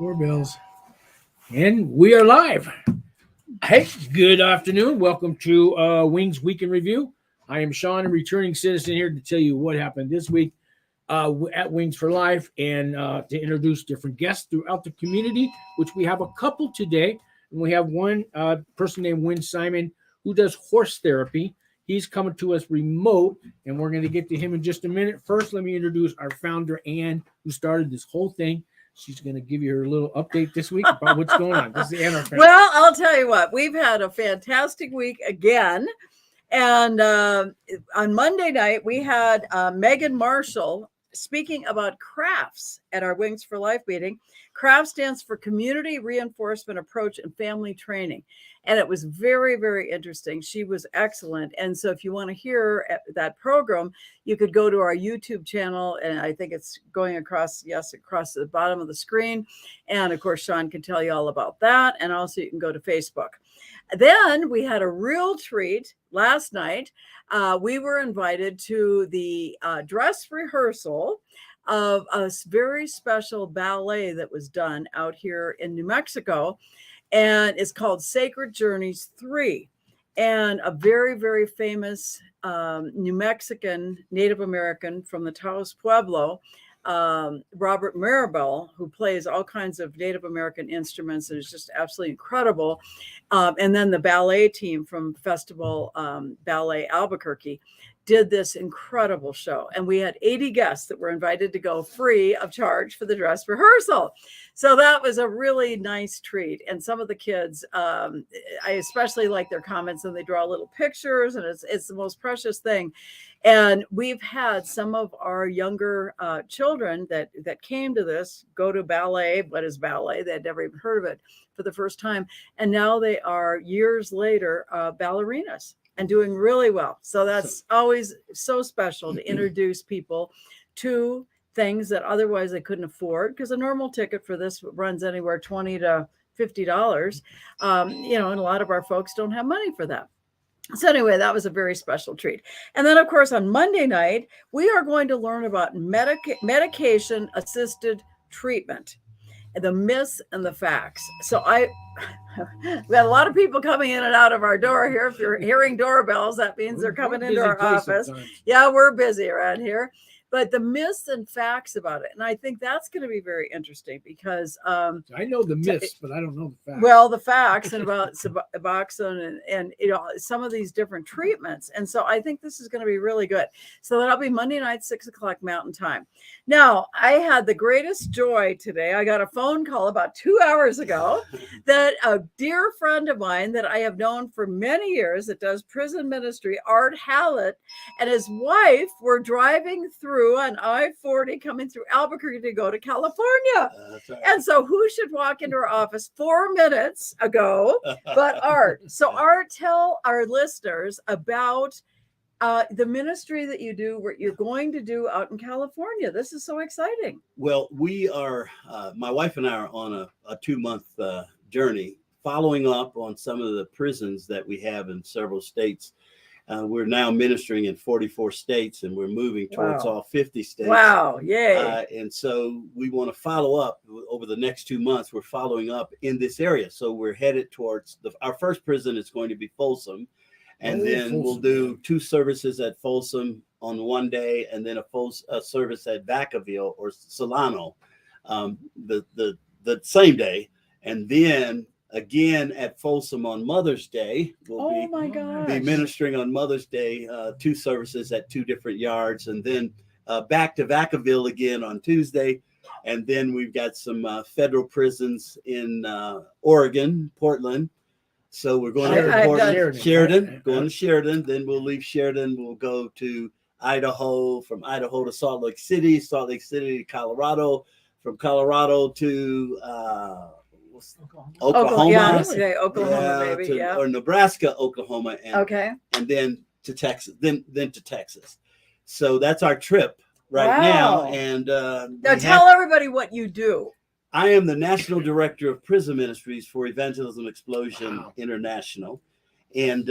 Doorbells. And we are live. Hey, good afternoon. Welcome to Wings Week in Review. I am Sean, a returning citizen here to tell you what happened this week at Wings for Life and to introduce different guests throughout the community, which we have a couple today. And we have one person named Win Simon who does horse therapy. He's coming to us remote, and we're going to get to him in just a minute. First, let me introduce our founder, Ann, who started this whole thing. She's going to give you her little update this week about what's going on. This is Ann. Well, I'll tell you what. We've had a fantastic week again. And on Monday night, we had Megan Marshall speaking about crafts at our Wings for Life meeting. CRAFT stands for Community Reinforcement Approach and Family Training. And it was very, very interesting. She was excellent. And so if you want to hear that program, you could go to our YouTube channel. And I think it's going across the bottom of the screen. And of course, Sean can tell you all about that. And also you can go to Facebook. Then we had a real treat last night. We were invited to the dress rehearsal of a very special ballet that was done out here in New Mexico. And it's called Sacred Journeys 3. And a very, very famous New Mexican Native American from the Taos Pueblo, Robert Maribel, who plays all kinds of Native American instruments and is just absolutely incredible. And then the ballet team from Festival Ballet Albuquerque did this incredible show. And we had 80 guests that were invited to go free of charge for the dress rehearsal. So that was a really nice treat. And some of the kids, I especially like their comments, and they draw little pictures, and it's the most precious thing. And we've had some of our younger children that came to this go to ballet. What is ballet? They had never even heard of it for the first time. And now they are, years later, ballerinas and doing really well. So that's always so special to introduce people to things that otherwise they couldn't afford, because a normal ticket for this runs anywhere $20 to $50. And a lot of our folks don't have money for that. So anyway, that was a very special treat. And then, of course, on Monday night, we are going to learn about medication-assisted treatment, the myths and the facts. So we had a lot of people coming in and out of our door here. If you're hearing doorbells, that means they're coming into our office. Sometimes. Yeah, we're busy around here. But the myths and facts about it. And I think that's going to be very interesting because I know the myths, but I don't know the facts. Well, the facts and about Suboxone and some of these different treatments. And so I think this is going to be really good. So that'll be Monday night, 6:00 Mountain Time. Now, I had the greatest joy today. I got a phone call about 2 hours ago that a dear friend of mine that I have known for many years that does prison ministry, Art Hallett, and his wife were driving through on I-40 coming through Albuquerque to go to California. Right. And so who should walk into our office 4 minutes ago but Art? So Art, tell our listeners about the ministry that you do, what you're going to do out in California. This is so exciting. Well, we are, my wife and I are on a 2-month journey following up on some of the prisons that we have in several states. We're now ministering in 44 states, and we're moving towards all 50 states. Wow, yay. And so we want to follow up over the next 2 months. We're following up in this area. So we're headed towards our first prison is going to be Folsom. And then we'll do 2 services at Folsom on one day, and then a service at Vacaville or Solano the same day. And then again at Folsom on Mother's Day. We'll be ministering on Mother's Day, 2 services at 2 different yards, and then back to Vacaville again on Tuesday. And then we've got some federal prisons in Oregon, Portland. So we're going to Sheridan, going to Sheridan. Then we'll leave Sheridan. We'll go to Idaho, from Idaho to Salt Lake City to Colorado, from Colorado to Oklahoma, or Nebraska, Oklahoma, and then to Texas, then to Texas. So that's our trip now. And now tell everybody what you do. I am the National Director of Prison Ministries for Evangelism Explosion International. And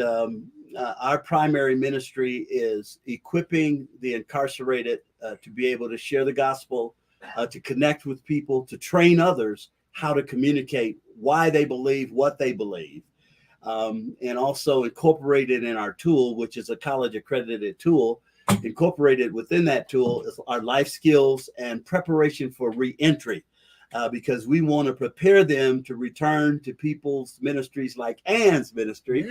our primary ministry is equipping the incarcerated to be able to share the gospel, to connect with people, to train others how to communicate why they believe what they believe, and also incorporate it in our tool, which is a college accredited tool. Incorporated within that tool is our life skills and preparation for reentry, because we want to prepare them to return to people's ministries like Ann's ministry,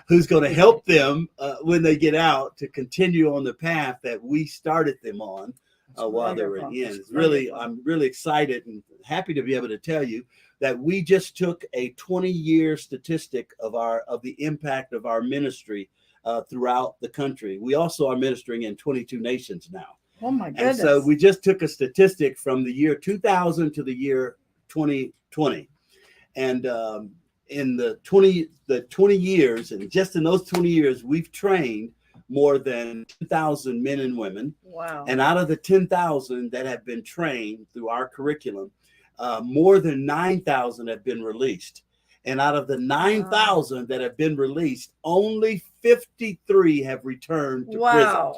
who's going to help them when they get out to continue on the path that we started them on while they were in. It's really, I'm really excited and happy to be able to tell you that we just took a 20-year statistic of the impact of our ministry throughout the country. We also are ministering in 22 nations now. Oh my goodness. And so we just took a statistic from the year 2000 to the year 2020. And in the 20 years, and just in those 20 years, we've trained more than 10,000 men and women. Wow. And out of the 10,000 that have been trained through our curriculum, more than 9,000 have been released. And out of the 9,000 that have been released, only 53 have returned to prison.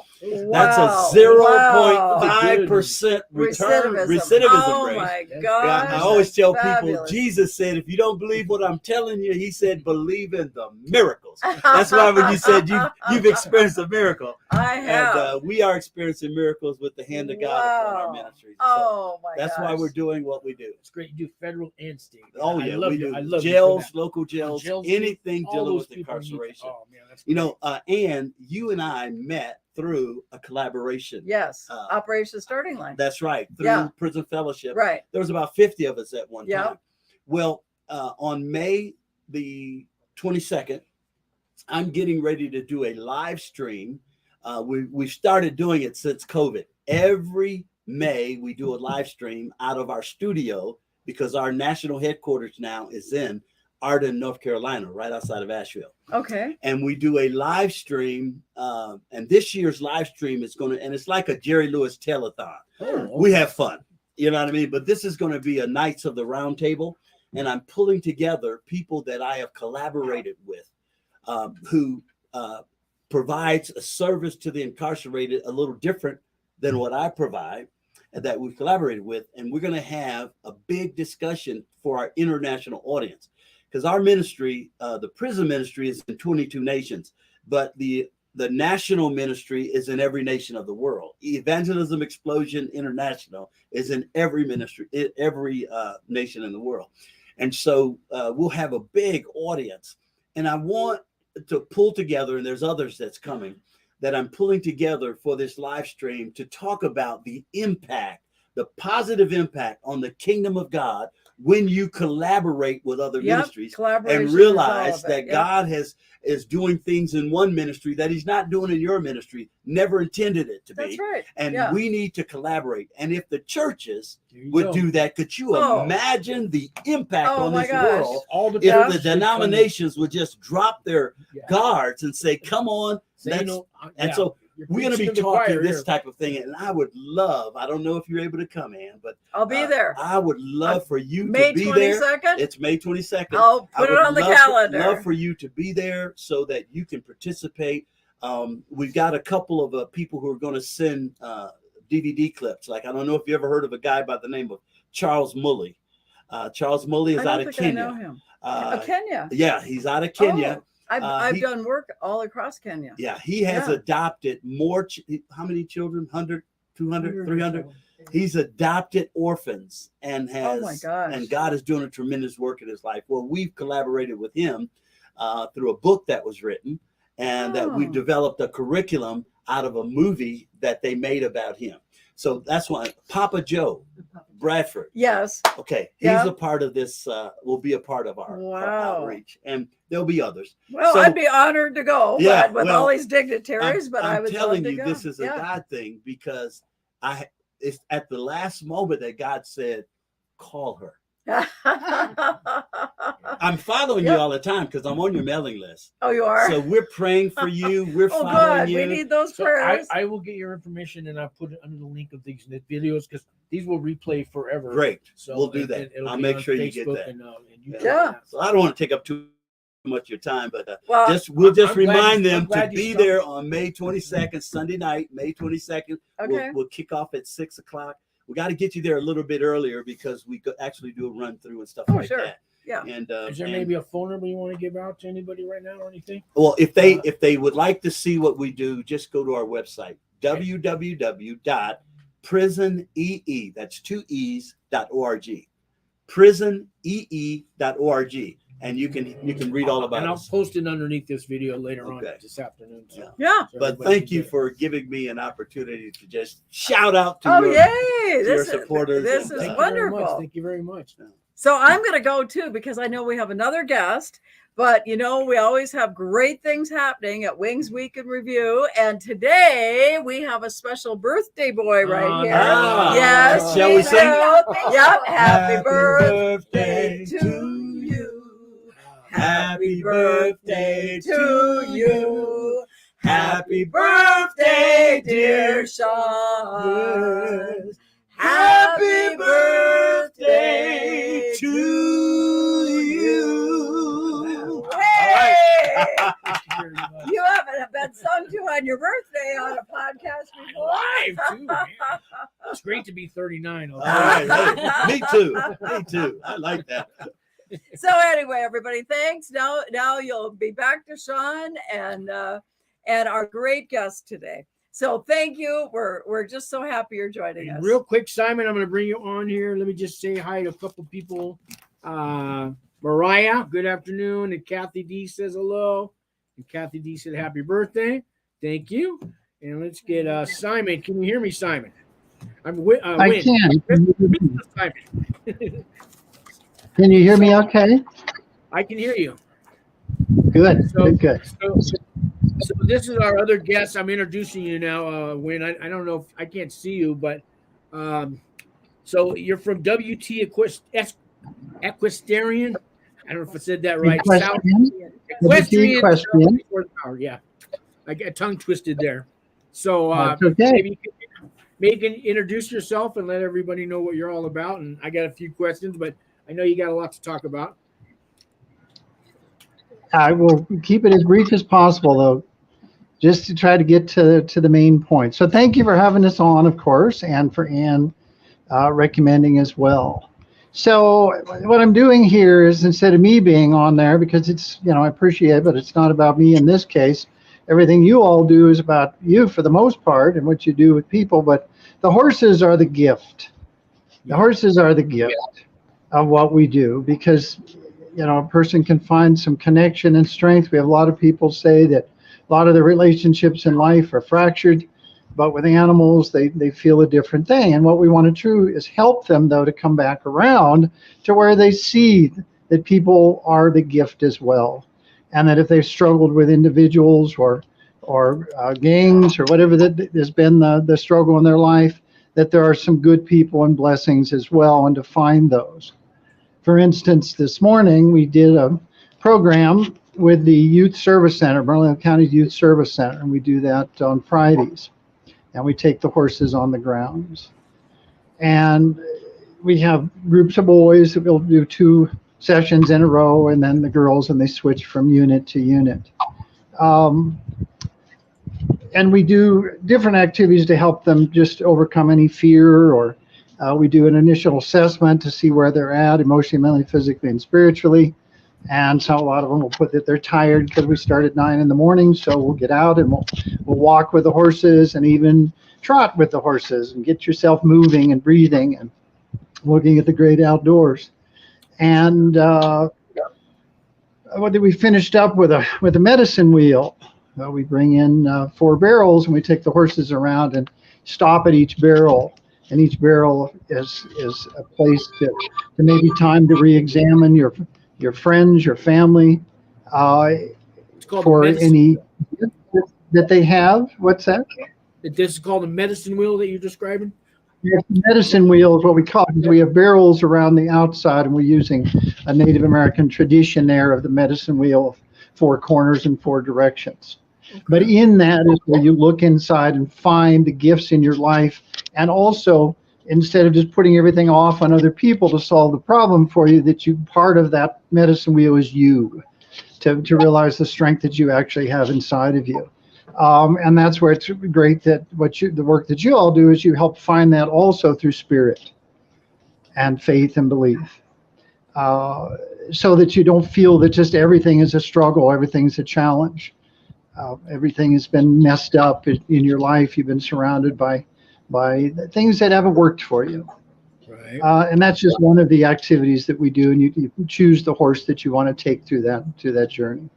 That's a 0.5% recidivism oh rate. My gosh, I always tell people, fabulous. Jesus said, if you don't believe what I'm telling you, he said, believe in the miracles. That's why when you said you've experienced a miracle. I have. And we are experiencing miracles with the hand of God upon our ministries. Oh my That's why we're doing what we do. It's great. You do federal and state. Oh yeah, we do. I love Jails, local jails, Jails, anything all dealing those with people need- incarceration. Oh man, that's You know, and you and I met through a collaboration. Yes, Operation Starting Line. That's right. Through Prison Fellowship. Right. There was about 50 of us at one Yeah. time. Well, on May the 22nd, I'm getting ready to do a live stream. We started doing it since COVID. Every May, we do a live stream out of our studio because our national headquarters now is in Arden, North Carolina, right outside of Asheville. Okay. And we do a live stream. And this year's live stream is going to, and it's like a Jerry Lewis telethon. We have fun. You know what I mean? But this is going to be a Knights of the Round Table. And I'm pulling together people that I have collaborated with, who provides a service to the incarcerated a little different than what I provide, that we've collaborated with. And we're going to have a big discussion for our international audience. Because our ministry, the prison ministry, is in 22 nations, but the national ministry is in every nation of the world. Evangelism Explosion International is in every ministry, every nation in the world. And so we'll have a big audience. And I want to pull together, and there's others that's coming, that I'm pulling together for this live stream to talk about the impact, the positive impact on the kingdom of God when you collaborate with other ministries and realize that God is doing things in one ministry that he's not doing in your ministry, never intended it to be. That's right. And we need to collaborate. And if the churches would do that, could you imagine the impact on this world if the denominations would just drop their guards and say, come on. And so we're going to be talking this type of thing. And I would love, I don't know if you're able to come in, but I'll be there. I would love for you May to be 22nd? there. It's May 22nd. I'll put it on the calendar. Love for you to be there so that you can participate. We've got a couple of people who are going to send DVD clips. Like, I don't know if you ever heard of a guy by the name of Charles Mulley. Charles Mulley is out of Kenya. I know him. Kenya? Yeah, he's out of Kenya. I've done work all across Kenya. Yeah, he has adopted more. How many children? 100, 200, 300? He's adopted orphans and has. Oh my gosh. And God is doing a tremendous work in his life. Well, we've collaborated with him through a book that was written, and that we've developed a curriculum out of a movie that they made about him. So that's why Papa Joe Bradford. Yes. Okay. He's a part of this, will be a part of our outreach. And there'll be others. Well, so, I'd be honored to go with all these dignitaries, but I would telling love to you go. This is a God thing, because it's at the last moment that God said, call her. I'm following you all the time because I'm on your mailing list. Oh, you are? So we're praying for you. We're following you. We need those prayers. I will get your information and I'll put it under the link of these videos because these will replay forever. Great. So we'll do that. I'll make sure you get that. And so I don't want to take up too much of your time, but we'll just remind them to be there on May 22nd, Sunday night, May 22nd. Okay. We'll kick off at 6:00. we got to get you there a little bit earlier because we could actually do a run through and stuff Oh, like sure. that. Yeah. And Is there maybe a phone number you want to give out to anybody right now or anything? well, if they would like to see what we do, just go to our website, www.prisonee, that's 2e's.org, prisonee.org, and you can read all about it. And I'll post it underneath this video later on Okay. this afternoon. So, Yeah. so But everybody thank can you get it. for giving me an opportunity to just shout out to Oh, your yay. your This supporters this and, is Thank you very much. wonderful. Thank you very much. So I'm going to go too, because I know we have another guest, but you know, we always have great things happening at Wings Week in Review. And today we have a special birthday boy right here. Yes. Shall we we sing? do. Yep. Happy birthday birthday to you. Happy birthday to you. Happy birthday, dear Sean. Happy birthday to you. Hey! You haven't been sung to on your birthday on a podcast before. Live too, man. It's great to be 39. All right, hey, me too. I like that. So anyway, everybody, thanks. Now you'll be back to Sean and our great guest today. So thank you. We're just so happy you're joining us. Real quick, Simon, I'm going to bring you on here. Let me just say hi to a couple people. Mariah, good afternoon. And Kathy D says hello. And Kathy D said happy birthday. Thank you. And let's get Simon. Can you hear me, Simon? I'm I can. Mr. Simon. Can you hear me okay? I can hear you. Good, good. So this is our other guest. I'm introducing you now. Wayne, I don't know if I can't see you, but so you're from WT Equestrian. I don't know if I said that right. Equestrian? Equestrian. Yeah, I got tongue twisted there. So okay. maybe you can introduce yourself and let everybody know what you're all about. And I got a few questions, but I know you got a lot to talk about. I will keep it as brief as possible, though, just to try to get to the main point. So thank you for having us on, of course, and for Ann recommending as well. So what I'm doing here is, instead of me being on there, because it's, I appreciate it, but it's not about me in this case. Everything you all do is about you for the most part and what you do with people, but the horses are the gift. The horses are the gift of what we do, because a person can find some connection and strength. We have a lot of people say that a lot of their relationships in life are fractured, but with animals, they feel a different thing. And what we want to do is help them, though, to come back around to where they see that people are the gift as well. And that if they've struggled with individuals or gangs or whatever that has been the struggle in their life, that there are some good people and blessings as well, and to find those. For instance, this morning we did a program with the Youth Service Center, Burlington County Youth Service Center, and we do that on Fridays. And we take the horses on the grounds. And we have groups of boys that will do 2 sessions in a row, and then the girls, and they switch from unit to unit. And we do different activities to help them just overcome any fear, or we do an initial assessment to see where they're at emotionally, mentally, physically, and spiritually. And so a lot of them will put that they're tired because we start at 9 in the morning. So we'll get out and we'll walk with the horses, and even trot with the horses, and get yourself moving and breathing and looking at the great outdoors. And we finished up with a medicine wheel. We bring in 4 barrels, and we take the horses around and stop at each barrel. And each barrel is a place to maybe time to re-examine your friends, your family, for any that they have. What's that? This is called a medicine wheel that you're describing? Yes, medicine wheel is what we call it. We have barrels around the outside, and we're using a Native American tradition there of the medicine wheel of 4 corners and 4 directions. Okay. But in that is where you look inside and find the gifts in your life, and also, instead of just putting everything off on other people to solve the problem for you, that part of that medicine wheel is you, to realize the strength that you actually have inside of you. And that's where it's great that the work that you all do is you help find that also through spirit and faith and belief, so that you don't feel that just everything is a struggle, everything's a challenge, everything has been messed up in your life. You've been surrounded by things that haven't worked for you. Right. And that's just one of the activities that we do, and you choose the horse that you want to take through that journey.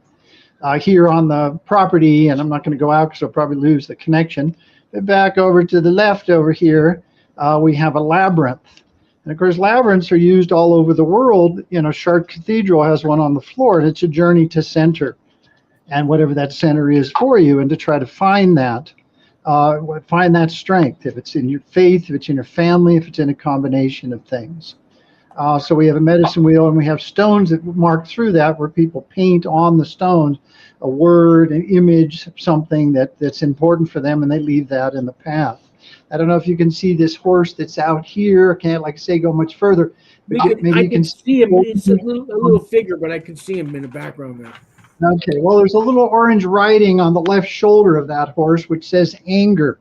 Here on the property, and I'm not going to go out because I'll probably lose the connection, but back over to the left over here, we have a labyrinth. And of course, labyrinths are used all over the world. Chartres Cathedral has one on the floor, and it's a journey to center, and whatever that center is for you, and to try to find that strength, if it's in your faith, if it's in your family, if it's in a combination of things. So we have a medicine wheel, and we have stones that mark through that, where people paint on the stones a word, an image, something that's important for them, and they leave that in the path. I don't know if you can see this horse that's out here. I can't, like I say, go much further. But I can see him. It's a little figure, but I can see him in the background there. Okay, well, there's a little orange writing on the left shoulder of that horse, which says anger.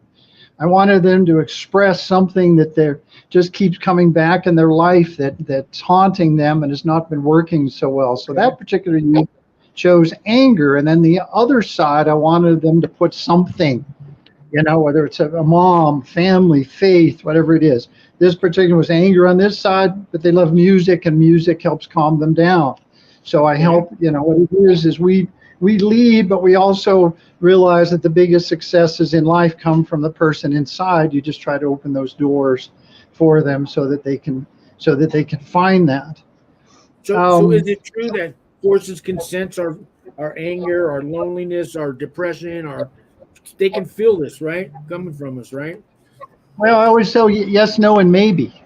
I wanted them to express something that just keeps coming back in their life, that's haunting them and has not been working so well. So that particular unit chose anger. And then the other side, I wanted them to put something, whether it's a mom, family, faith, whatever it is. This particular was anger on this side, but they love music, and music helps calm them down. So I help, what it is we lead, but we also realize that the biggest successes in life come from the person inside. You just try to open those doors for them so that they can find that. So is it true that horses can sense our anger, our loneliness, our depression, they can feel this, right? Coming from us, right? Well, I always say yes, no, and maybe.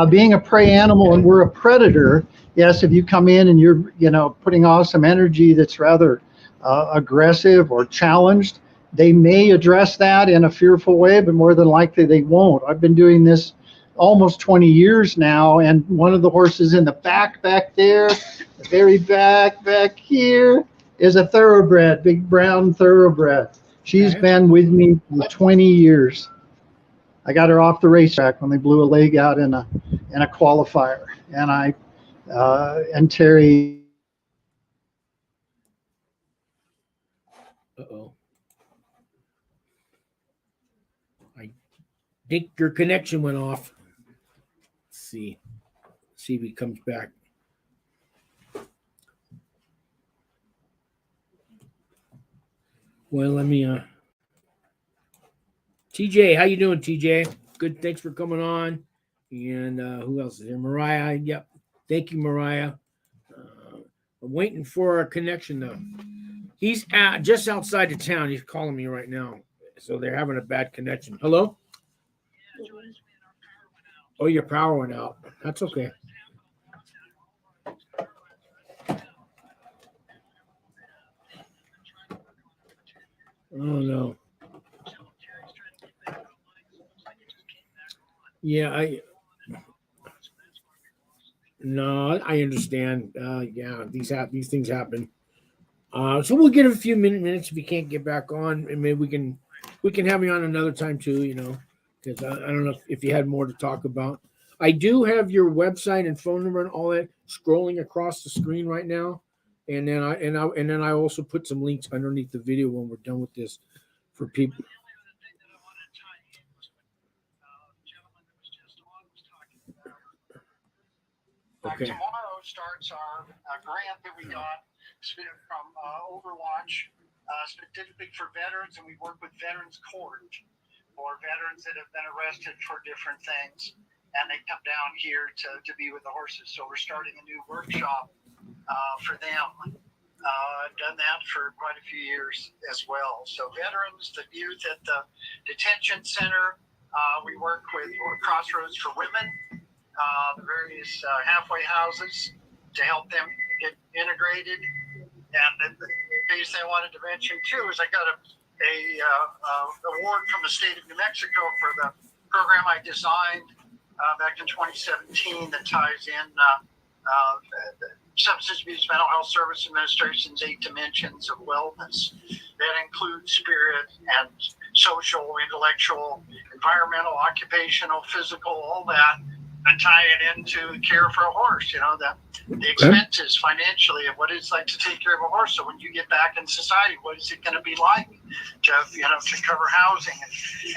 Being a prey animal and we're a predator, yes, if you come in and you're, putting off some energy that's rather aggressive or challenged, they may address that in a fearful way, but more than likely they won't. I've been doing this almost 20 years now, and one of the horses in the back there, the very back here, is a thoroughbred, big brown thoroughbred. She's been with me for 20 years. I got her off the racetrack when they blew a leg out in a qualifier, and and Terri. Uh-oh. I think your connection went off. Let's see if he comes back. Well, let me TJ, how you doing, TJ? Good, thanks for coming on. And who else is there? Mariah. Yep. Thank you, Mariah. I'm waiting for our connection though. He's just outside of town. He's calling me right now. So they're having a bad connection. Hello? Oh, your power went out. That's okay. Oh no. Yeah, I understand. Yeah, these things happen. So we'll get a few minutes if you can't get back on, and maybe we can have you on another time too. Because I don't know if you had more to talk about. I do have your website and phone number and all that scrolling across the screen right now, and then I also put some links underneath the video when we're done with this for people. Okay. Tomorrow starts our grant that we got from Overwatch, specifically for veterans, and we work with Veterans Court for veterans that have been arrested for different things, and they come down here to be with the horses. So we're starting a new workshop for them. I've done that for quite a few years as well. So veterans, the youth at the detention center, we work with Crossroads for Women, the various halfway houses to help them get integrated. And the piece I wanted to mention too is I got a award from the state of New Mexico for the program I designed back in 2017 that ties in Substance Abuse Mental Health Service Administration's 8 dimensions of wellness that include spirit and social, intellectual, environmental, occupational, physical, all that, and tie it into care for a horse, the expenses financially of what it's like to take care of a horse. So when you get back in society, what is it going to be like to cover housing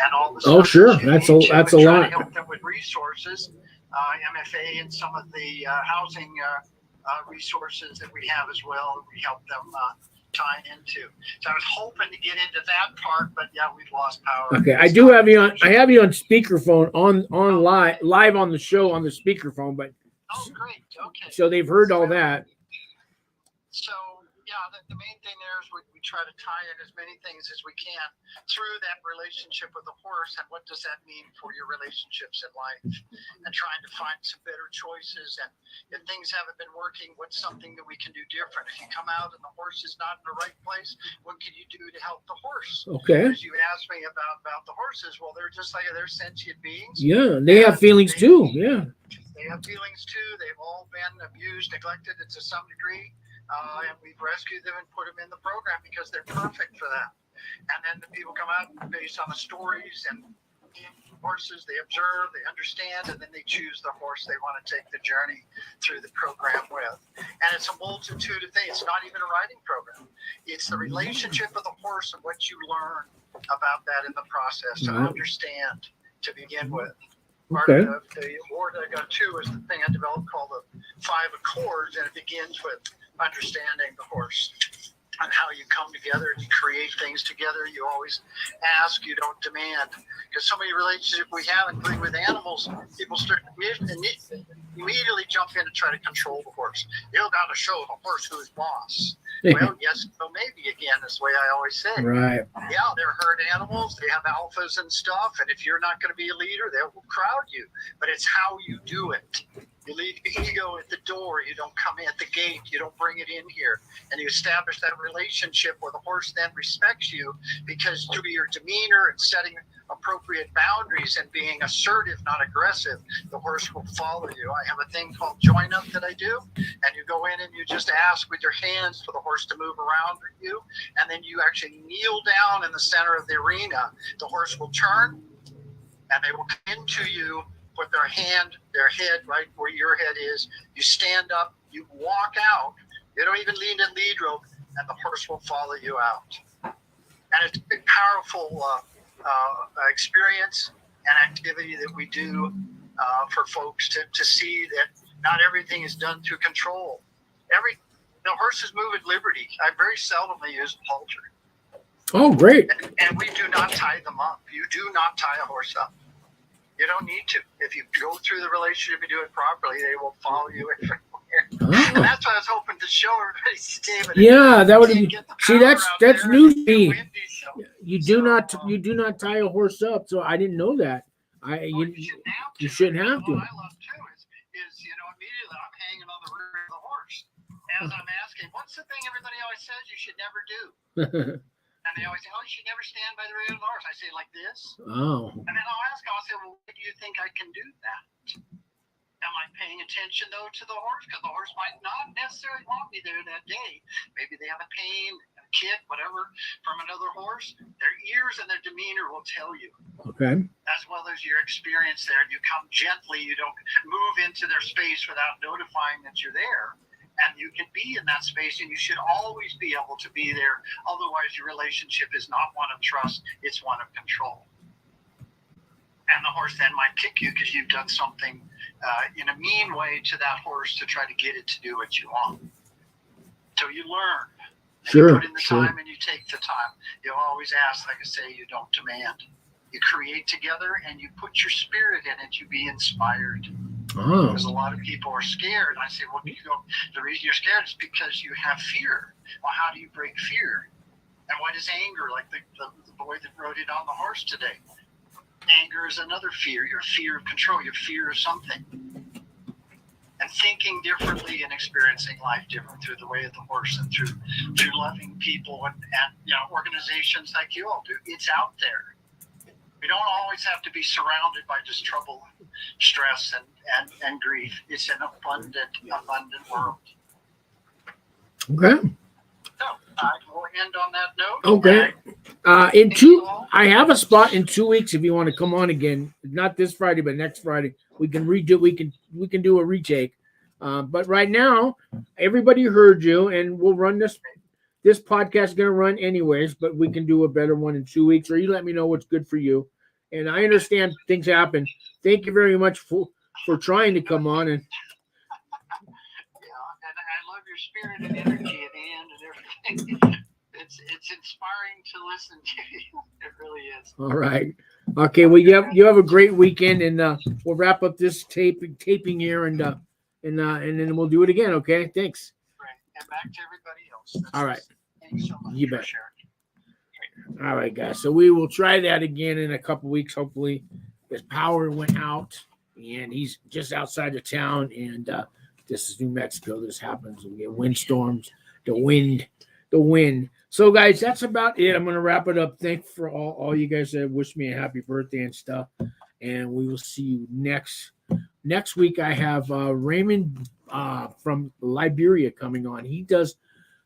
and all the stuff? Oh, sure. That's a lot. To help them with resources, MFA and some of the housing resources that we have as well. We help them tie into. So I was hoping to get into that part, but yeah, we've lost power. Okay, I have you on speakerphone on live on the show on the speakerphone, but great. Okay. So they've heard all that. So yeah, the main thing there is we try to tie in as many things as we can through that relationship with the horse, and what does that mean for your relationships in life, and trying to find some better choices. And if things haven't been working, what's something that we can do different? If you come out and the horse is not in the right place, what can you do to help the horse? Okay. As you asked me about the horses, well, they're just like they're sentient beings. Yeah, they have feelings too. Yeah. They have feelings too. They've all been abused, neglected to some degree. And we've rescued them and put them in the program because they're perfect for that. And then the people come out based on the stories and horses they observe, they understand, and then they choose the horse they want to take the journey through the program with. And it's a multitude of things. It's not even a riding program. It's the relationship of the horse and what you learn about that in the process to understand to begin with. Part of the award I got too is the thing I developed called the 5 Accords, and it begins with understanding the horse and how you come together and you create things together. You always ask, you don't demand. Because so many relationships we have, including with animals, people start immediately jump in and try to control the horse. You got to show the horse who is boss. Well, yes, no, maybe again, is the way I always say. Right. Yeah, they're herd animals. They have alphas and stuff. And if you're not going to be a leader, they will crowd you. But it's how you do it. You leave the ego at the door. You don't come in at the gate. You don't bring it in here. And you establish that relationship where the horse then respects you because through your demeanor and setting appropriate boundaries and being assertive, not aggressive, the horse will follow you. I have a thing called join up that I do. And you go in and you just ask with your hands for the horse to move around with you. And then you actually kneel down in the center of the arena. The horse will turn and they will come into you. Put their head right where your head is. You stand up, you walk out. You don't even lean in lead rope, and the horse will follow you out. And it's a powerful experience and activity that we do for folks to see that not everything is done through control. The horses move at liberty. I very seldomly use a halter. Oh, great. And we do not tie them up. You do not tie a horse up. You don't need to. If you go through the relationship and do it properly, they will follow you everywhere. Oh. And that's what I was hoping to show everybody today. But yeah, that would see. That's news to me. Windy, so. You do not tie a horse up. So I didn't know that. You shouldn't have to. What I love too is immediately I'm hanging on the rear of the horse as I'm asking, what's the thing everybody always says you should never do? And they always say, you should never stand by the rear of the horse. I say, like this. Oh. And then I'll ask them, I'll say, well, why do you think I can do that? Am I paying attention, though, to the horse? Because the horse might not necessarily want me there that day. Maybe they have a pain, a kick, whatever, from another horse. Their ears and their demeanor will tell you. Okay. As well as your experience there. You come gently. You don't move into their space without notifying that you're there. And you can be in that space, and you should always be able to be there. Otherwise, your relationship is not one of trust. It's one of control. And the horse then might kick you because you've done something in a mean way to that horse to try to get it to do what you want. So you learn. Sure. You put in the time and you take the time. You always ask, like I say, you don't demand. You create together and you put your spirit in it. You be inspired. Oh. Because a lot of people are scared. And I say, well, the reason you're scared is because you have fear. Well, how do you break fear? And what is anger? Like the boy that rode it on the horse today. Anger is another fear. Your fear of control. Your fear of something. And thinking differently and experiencing life different through the way of the horse and through loving people and organizations like you all do. It's out there. We don't always have to be surrounded by just trouble, stress, and grief. It's an abundant world. Okay. So I will end on that note. Okay. I have a spot in 2 weeks if you want to come on again. Not this Friday, but next Friday. We can redo. We can do a retake. But right now, everybody heard you, and we'll run this. This podcast is going to run anyways, but we can do a better one in 2 weeks, or you let me know what's good for you. And I understand things happen. Thank you very much for trying to come on. And And I love your spirit and energy at the end and everything. It's inspiring to listen to you. It really is. all right. Okay. Well, you have a great weekend, and we'll wrap up this taping here, and then we'll do it again. Okay. Thanks. Right. And back to everybody else. All right. Thanks so much. You for bet. sharing. All right, guys. So we will try that again in a couple weeks. Hopefully, his power went out, and he's just outside of town. And this is New Mexico. This happens. We get windstorms, the wind. So, guys, that's about it. I'm going to wrap it up. Thanks for all you guys that wish me a happy birthday and stuff. And we will see you next week. I have Raymond from Liberia coming on. He does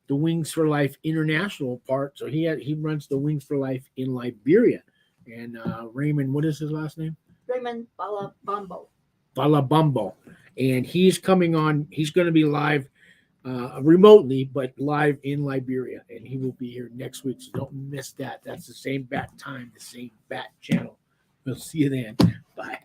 the Wings for Life international part. So he runs the Wings for Life in Liberia. And Raymond, what is his last name? Raymond Balabambo. Balabambo. And he's coming on. He's going to be live remotely, but live in Liberia. And he will be here next week. So don't miss that. That's the same bat time, the same bat channel. We'll see you then. Bye.